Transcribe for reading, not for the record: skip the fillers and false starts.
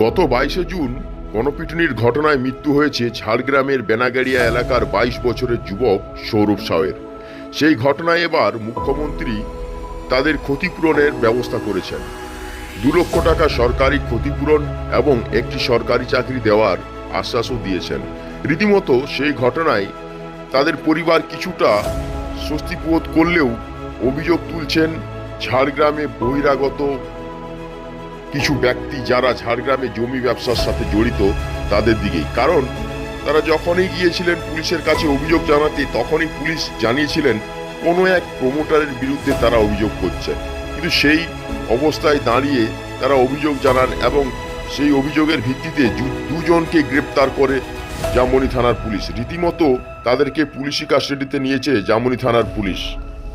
গত 22শে জুন গণপিটুনির ঘটনায় মৃত্যু হয়েছে ঝাড়গ্রামের বেনাগাড়িয়া এলাকার 22 বছরের যুবক সৌরভ সাউয়ের। সেই ঘটনায় এবার মুখ্যমন্ত্রী তাদের ক্ষতিপূরণের ব্যবস্থা করেছেন। 2 লক্ষ টাকা সরকারি ক্ষতিপূরণ এবং একটি সরকারি চাকরি দেওয়ার আশ্বাসও দিয়েছেন। রীতিমতো সেই ঘটনায় তাদের পরিবার কিছুটা স্বস্তি বোধ করলেও অভিযোগ তুলছেন ঝাড়গ্রামে বহিরাগত কিছু ব্যক্তি যারা ঝাড়গ্রামে জমি ব্যবসার সাথে জড়িত তাদের দিকেই। কারণ তারা যখনই গিয়েছিলেন পুলিশের কাছে অভিযোগ জানাতে, তখনই পুলিশ জানিয়েছিলেন কোনো এক প্রমোটারের বিরুদ্ধে তারা অভিযোগ করছে। কিন্তু সেই অবস্থায় দাঁড়িয়ে তারা অভিযোগ জানান এবং সেই অভিযোগের ভিত্তিতে দুজনকে গ্রেপ্তার করে জামবনি থানার পুলিশ। রীতিমতো তাদেরকে পুলিশি কাস্টাডিতে নিয়েছে জামবনি থানার পুলিশ।